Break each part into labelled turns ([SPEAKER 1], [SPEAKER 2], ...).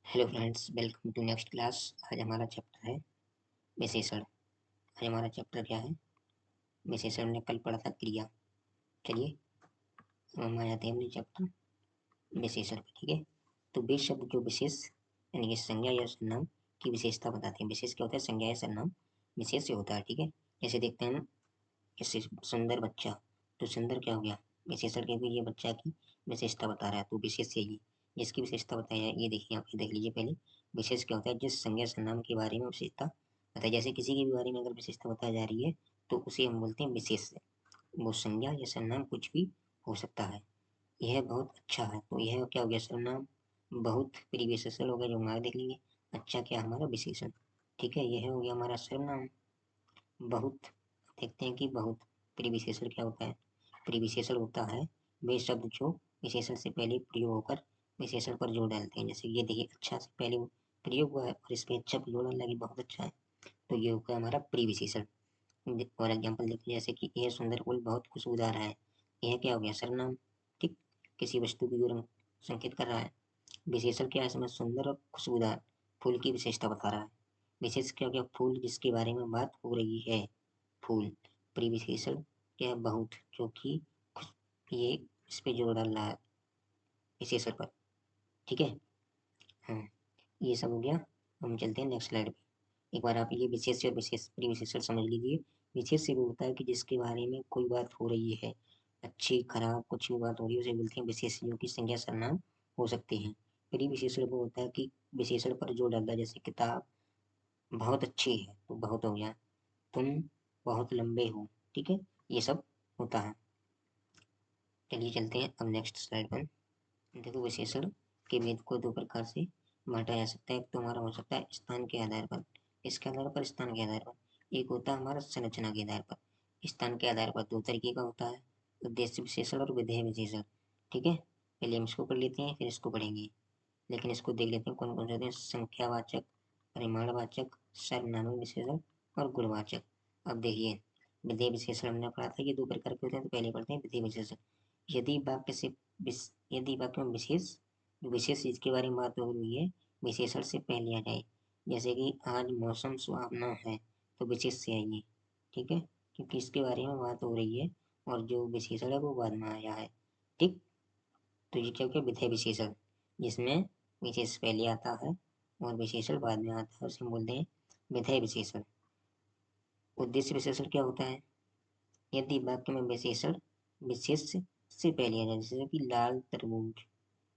[SPEAKER 1] Hello friends, welcome to next class. आज हमारा chapter है विशेषण। आज हमारा चैप्टर क्या है? विशेषण। ने कल पढ़ा था क्रिया। चलिए अब हम आ जाते हैं अपने चैप्टर विशेषण पे। ठीक है, तो वे शब्द जो विशेष यानी कि संज्ञा या सर्वनाम की विशेषता बताते हैं। विशेष क्या होता है? संज्ञा या सर्वनाम विशेष से होता है। ठीक है, जैसे देखते हैं हम, जैसे सुंदर बच्चा, तो सुंदर क्या हो गया? विशेषण, क्योंकि ये बच्चा की विशेषता बता रहा है, तो विशेष से ही जिसकी विशेषता बताया है। ये देखिए, आप ये देख लीजिए पहले। विशेष क्या होता है? जिस संज्ञा सर्वनाम के बारे में विशेषता बताइए। जैसे किसी के भी बारे में अगर विशेषता बताई जा रही है तो उसे हम बोलते हैं विशेष। वो संज्ञा या सर्वनाम कुछ भी हो सकता है। यह बहुत अच्छा है, तो यह क्या हो गया? सर्वनाम। बहुत प्रिविशेषण हो गया, जो हम आगे देख लेंगे। अच्छा क्या? हमारा विशेषण। ठीक है, यह हो गया हमारा सर्वनाम। बहुत, देखते हैं कि बहुत प्रिविशेषण क्या होता है? प्रिविशेषण होता है वे शब्द जो विशेषण से पहले प्रयोग होकर विशेषण पर जोर डालते हैं। जैसे ये देखिए, अच्छा से पहले वो प्रयोग हुआ है और इस पे अच्छा पर जोड़ने लगे, बहुत अच्छा है, तो ये होगा हमारा प्रिविशेषण। और एग्जाम्पल देखिए, जैसे कि यह सुंदर फूल बहुत खुशबूदार है। यह क्या हो गया? सर्वनाम। ठीक, किसी वस्तु की ओर संकेत कर रहा है। विशेषण क्या है? इसमें सुंदर और खुशबूदार फूल की विशेषता बता रहा है। विशेष क्या हो गया? फूल जिसके बारे में बात हो रही है, फूल। प्रिविशेषण क्या है? बहुत, जो कि ये इस पे जोर डाल रहा है विशेषण पर। ठीक है, हाँ, ये सब हो गया। हम चलते हैं नेक्स्ट स्लाइड पे। एक बार आप ये विशेष और विशेष प्रिविशेषण समझ लीजिए। विशेष से वो होता है कि जिसके बारे में कोई बात हो रही है, अच्छी खराब कुछ भी बात हो रही है, उसे बोलते हैं विशेष, जो कि संज्ञा सर्वनाम हो सकते हैं। प्रिविशेषण वो होता है कि विशेषण पर जोर डालता है। जैसे किताब बहुत अच्छी है, तो बहुत हो गया। तुम बहुत लंबे हो। ठीक है, ये सब होता है। चलिए चलते हैं अब नेक्स्ट स्लाइड पर। देखो, विशेषण के भेद को दो प्रकार से बांटा जा सकता है। एक तो हमारा हो सकता है स्थान के आधार पर, इसके आधार पर, स्थान के आधार पर। एक होता है हमारा संरचना के आधार पर। स्थान के आधार पर दो तरीके का होता है, उद्देश्य विशेषण और विधेय विशेषण। ठीक है, पहले हम इसको पढ़ लेते हैं, फिर इसको पढ़ेंगे। लेकिन इसको देख लेते हैं कौन कौन से होते हैं। संख्यावाचक, परिमाणवाचक, सर्वनाम विशेषण और गुणवाचक। अब देखिए, विधेय विशेषण हमने पढ़ा था, ये दो प्रकार के होते हैं। तो पहले पढ़ते हैं विधेय विशेषण। यदि वाक्य से यदि वाक्य में विशेष विशेष चीज के बारे में बात हो रही है, विशेषण से पहले आ जाए। जैसे कि आज मौसम सुहावना है, तो विशेष से आइए। ठीक है, क्योंकि इसके बारे में बात हो रही है और जो विशेषण है वो बाद में आया है। ठीक, तो ये क्या हो गया? विधेय विशेषण, जिसमें विशेष पहले आता है और विशेषण बाद में आता है, उसे हम बोलते हैं विधेय विशेषण। उद्देश्य विशेषण क्या होता है? यदि वाक्य में विशेषण विशेष से पहले आ जाए, जैसे कि लाल तरबूज,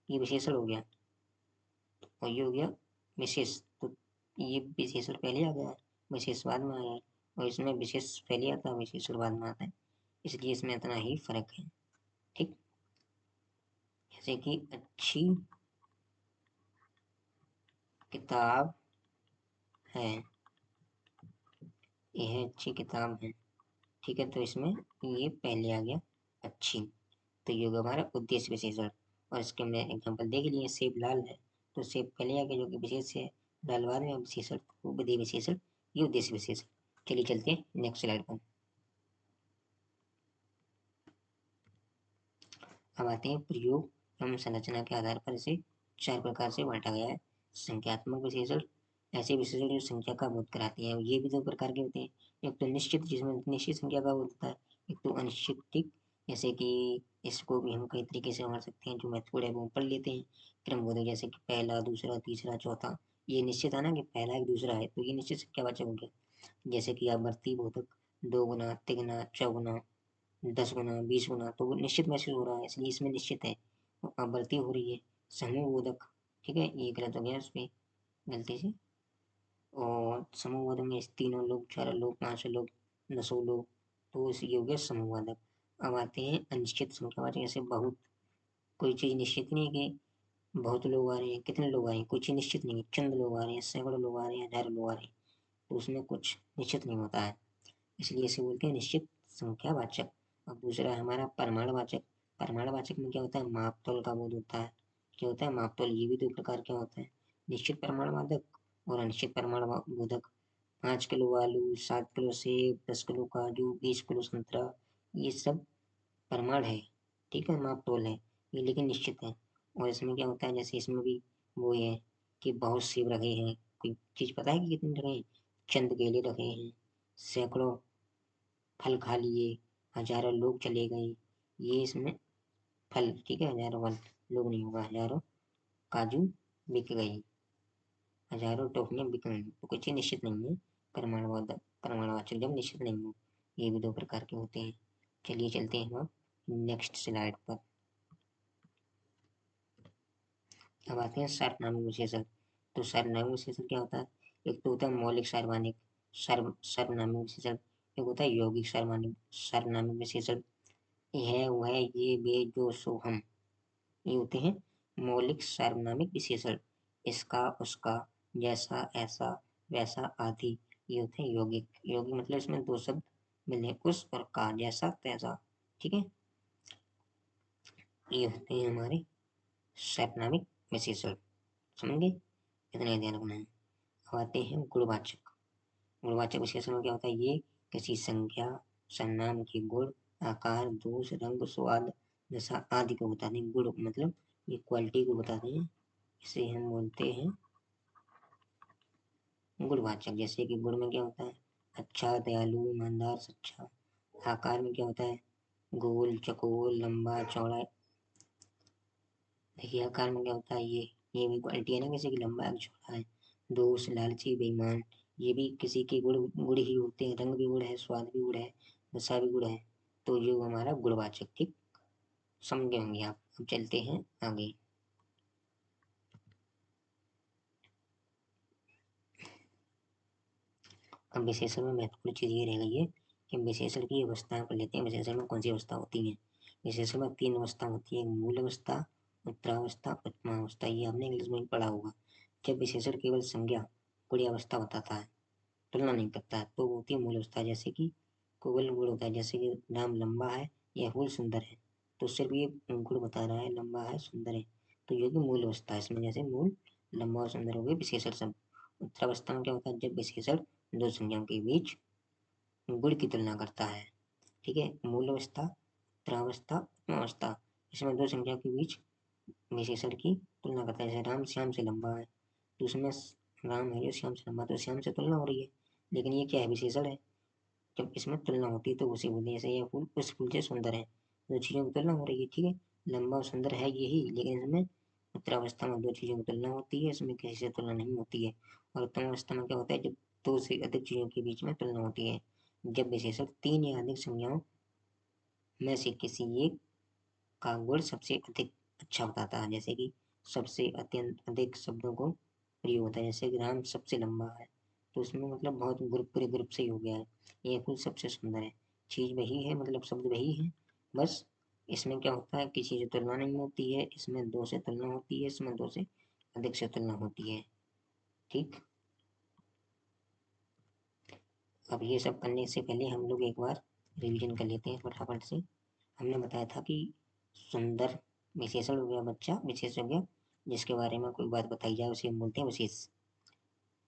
[SPEAKER 1] ये विशेषण हो गया और ये हो गया विशेष। तो ये विशेषण पहले आ गया है, विशेष बाद में आया है। और इसमें विशेष पहले आता है, विशेषण बाद में आता है, इसलिए इसमें इतना ही फर्क है। ठीक, जैसे कि अच्छी किताब है, यह अच्छी किताब है। ठीक है, तो इसमें ये पहले आ गया अच्छी, तो ये होगा हमारा उद्देश्य विशेषण। और इसके हमने एग्जाम्पल देख लिए। सेब लाल है, तो सेब पहले आ गया, जो कि विशेष है। लाल बाद में, विशेषण वो विधेय विशेषण, ये उद्देश्य विशेषण। चलिए चलते हैं नेक्स्ट स्लाइड पर। अब आते हैं प्रयोग एवं संरचना के आधार पर इसे चार प्रकार से बांटा गया है। संख्यात्मक विशेषण, ऐसे विशेषण जो संख्या का बोध कराते हैं। ये भी दो प्रकार के होते हैं। एक तो निश्चित, जिसमें निश्चित संख्या का बोध होता है। एक तो अनिश्चित। ठीक, जैसे कि इसको भी हम कई तरीके से मार सकते हैं। जो महत्वपूर्ण है वो पढ़ लेते हैं क्रमबोधक, जैसे कि पहला, दूसरा, तीसरा, चौथा। ये निश्चित है ना, कि पहला एक दूसरा है, तो ये निश्चित संख्यावाचक हो गया। जैसे कि आवर्ती बोधक, दो गुना, तिगुना, चौगुना, 10 गुना, 20 गुना, तो वो निश्चित महसूस हो रहा है, इसलिए इसमें निश्चित है। आवर्ती हो रही है। समूह बोधक, ठीक है, ये गलत हो गया उस पे गलती से। और समूह बोधक में तीनों लोग, चार लोग, पांच लोग, 10 लोग, तो ये हो गया समूह बोधक। अब आते हैं अनिश्चित संख्यावाचक, जैसे बहुत। कोई चीज निश्चित नहीं है कि बहुत लोग आ रहे हैं, कितने लोग आए हैं, कोई चीज निश्चित नहीं है। चंद लोग आ रहे हैं, सैकड़ों लोग आ रहे हैं, हजारों लोग आ रहे हैं, तो उसमें कुछ निश्चित नहीं होता है, इसलिए इसे बोलते हैं निश्चित संख्यावाचक। अब दूसरा है हमारा परमाणुवाचक। परमाणुवाचक में क्या होता है? मापतोल का बोध होता है। क्या होता है? मापतोल। ये भी दो प्रकार के होते हैं, निश्चित परमाणुवाचक और अनिश्चित परमाणु बोधक। 5 किलो आलू, 7 किलो सेब, 10 किलो काजू, 20 किलो संतरा, ये सब परमाणु है। ठीक है, मापतोल है ये, लेकिन निश्चित है। और इसमें क्या होता है? जैसे इसमें भी वो है कि बहुत सेब रखे हैं। कोई चीज़ पता है कि कितने रखे हैं? चंद केले रखे हैं, सैकड़ों फल खा लिए, हजारों लोग चले गए। ये इसमें फल, ठीक है, हजारों फल, लोग नहीं होगा, हजारों काजू बिक गई, हजारों टोकरियां बिक गई। तो कुछ निश्चित नहीं है। परमाणुवाचक जब निश्चित नहीं हो। ये भी दो प्रकार के होते हैं। चलिए चलते हैं हम अब नेक्स्ट स्लाइड पर। अब आते हैं सर्वनामिक विशेषण। तो सर्वनामिक विशेषण क्या होता है? एक तो होता है मौलिक सार्वनामिक सर्वनामिक विशेषण, एक होता है यौगिक सर्वनामिक विशेषण। यह वह ये वे जो सो हम, ये होते हैं मौलिक सार्वनामिक विशेषण। इसका उसका, जैसा ऐसा वैसा आदि, ये होते हैं यौगिक। यौगिक मतलब इसमें दो शब्द मिले, उस और का, जैसा तैसा, ठीक है। ये होते हैं हमारे सर्वनामिक विशेषण। समझ गए? इतना ध्यान रखना है। अब आते हैं गुणवाचक। गुणवाचक विशेषण में क्या होता है? ये किसी संख्या, सर्वनाम के गुण, आकार, दोष, रंग, स्वाद, दशा आदि को बताते हैं। गुण मतलब ये क्वालिटी को बताते हैं। इसे हम बोलते हैं गुणवाचक। जैसे कि गुण में क्या होता है? अच्छा, दयालु, ईमानदार, सच्चा। आकार में क्या होता है? गोल, चकोर, लंबा, चौड़ा। देखिए आकार में क्या होता है? ये भी क्वालिटी है ना, किसी की लंबा है, चौड़ा है। दोष, लालची, बेईमान, ये भी किसी के गुण गुण ही होते हैं। रंग भी गुण है, स्वाद भी गुण है, दशा भी गुण है। तो ये हमारा गुणवाचक, ठीक समझे होंगे आप। अब चलते हैं आगे। अब विशेषण में महत्वपूर्ण चीज ये रह गई है कि विशेषण की अवस्थाएं कर लेते हैं। विशेषण में कौन सी अवस्था होती है? विशेषण में 3 अवस्था होती है, मूल अवस्था, उत्तरावस्था, उत्तमावस्था। ये आपने इंग्लिश में पढ़ा होगा। जब विशेषण केवल संज्ञा, गुण अवस्था बताता है, तुलना नहीं करता है, तो होती है मूल अवस्था। जैसे कि केवल गुण होता है, जैसे कि नाम लंबा है या फूल सुंदर है, तो सिर्फ ये गुण बता रहा है, लंबा है, सुंदर है, तो ये मूल अवस्था है। इसमें जैसे मूल, लंबा और सुंदर हो गए विशेषण शब्द। उत्तरावस्था में क्या होता है? जब विशेषण दो संज्ञाओं के बीच गुण की तुलना करता है, ठीक है। मूल अवस्था, उत्तरावस्था, उत्तमावस्था, इसमें दो संख्या के बीच विशेषण की तुलना करता है। जैसे राम श्याम से लंबा है, तो उसमें राम है जो श्याम से लंबा, तो श्याम से तुलना हो रही है, लेकिन ये क्या है? विशेषण है। जब इसमें तुलना होती है तो उसे बोलते हैं। जैसे ये फूल उस फूल से सुंदर है, दो चीजों की तुलना हो रही है, ठीक है। लंबा और सुंदर है यही, लेकिन इसमें उत्तरावस्था में दो चीजों की तुलना होती है, इसमें किसी से तुलना नहीं होती है। और उत्तम अवस्था में क्या होता है? जब दो से अधिक चीजों के बीच में तुलना होती है, जब विशेषण तीन या अधिक संज्ञाओं में से किसी एक का गुण सबसे अधिक अच्छा बताता है। जैसे कि सबसे अत्यंत अधिक शब्दों को प्रयोग होता है। जैसे कि राम सबसे लंबा है, तो उसमें मतलब बहुत ग्रुप, पूरे ग्रुप से ही हो गया है। ये फूल सबसे सुंदर है, चीज वही है, मतलब शब्द वही है, बस इसमें क्या होता है? किसी से तुलना नहीं होती है, इसमें दो से तुलना होती है, इसमें दो से अधिक से तुलना होती है, ठीक। अब ये सब करने से पहले हम लोग एक बार रिवीजन कर लेते हैं फटाफट से। हमने बताया था कि सुंदर विशेषण हो गया, बच्चा विशेष हो गया, जिसके बारे में कोई बात बताई जाए उसे हम बोलते हैं विशेष,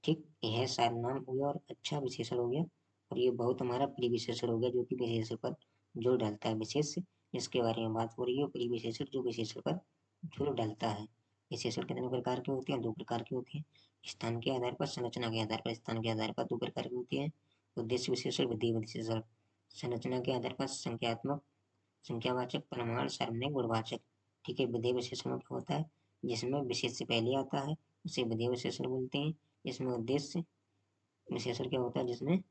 [SPEAKER 1] ठीक। यह सर्वनाम हो गया और अच्छा विशेषण हो गया। और ये बहुत हमारा परिविशेषण हो गया, जो कि विशेषण पर जोर डालता है। विशेष जिसके बारे में बात हो रही है, परिविशेषण जो विशेषण पर जोर डालता है। विशेषण कितने प्रकार के होते हैं? 2 प्रकार के होते हैं। स्थान के आधार पर, संरचना के आधार पर। स्थान के आधार पर 2 प्रकार के होते हैं, उद्देश्य विशेषण, विधेय विशेषण। संरचना के आधार पर संख्यात्मक, संख्यावाचक, प्रमाण, सार्वजनिक, गुणवाचक, ठीक है। विधेय विशेषण में क्या होता है? जिसमें विशेष से पहले आता है उसे विधेय विशेषण बोलते हैं। इसमें उद्देश्य विशेषण क्या होता है? जिसमें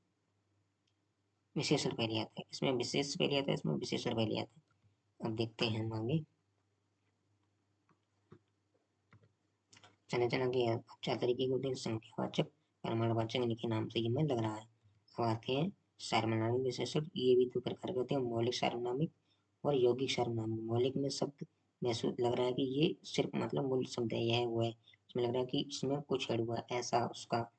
[SPEAKER 1] विशेषण पहले आता है, इसमें विशेष पहले आता है, इसमें विशेषण पहले आता है। अब देखते हैं हम आगे। संरचना के 4 तरीके के होते हैं, संख्यावाचक, प्रमाणवाचक, इनके नाम से ही हमें लग रहा है। अब आते हैं सार्वनामिक विशेषण। ये भी 2 प्रकार के होते हैं, मौलिक सार्वनामिक और यौगिक सार्वनामिक। मौलिक में शब्द महसूस लग रहा है कि ये सिर्फ मतलब मूल शब्द है, यह वो है। इसमें लग रहा है कि इसमें कुछ ऐड हुआ, ऐसा, उसका,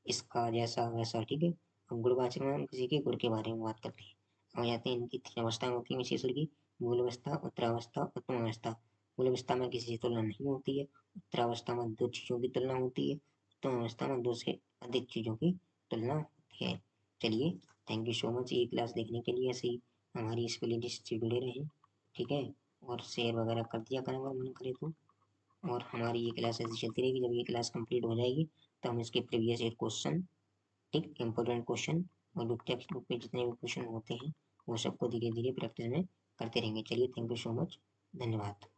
[SPEAKER 1] इसका, जैसा, वैसा, ठीक है। हम गुणवाचक में हम किसी के गुण के बारे में बात करते हैं। हम जाते हैं इनकी 3 अवस्थाएं होती हैं विशेषण की, मूल अवस्था, उत्तरावस्था, उत्तम अवस्था। मूल अवस्था में किसी से तुलना नहीं होती है, उत्तरावस्था में 2 चीजों की तुलना होती है, उत्तम अवस्था में 2 से अधिक चीजों की तुलना होती है। चलिए, थैंक यू सो मच ये क्लास देखने के लिए। ऐसे ही हमारी इस प्लेलिस्ट से जुड़े रहें, ठीक है। और शेयर वगैरह कर दिया करें अगर मन करे तो। और हमारी ये क्लास ऐसी चलती रहेगी। जब ये क्लास कंप्लीट हो जाएगी तो हम इसके प्रीवियस ईयर क्वेश्चन, ठीक, इंपॉर्टेंट क्वेश्चन और टेक्स्ट बुक पे जितने भी क्वेश्चन होते हैं वो सबको धीरे धीरे प्रैक्टिस में करते रहेंगे। चलिए, थैंक यू सो मच, धन्यवाद।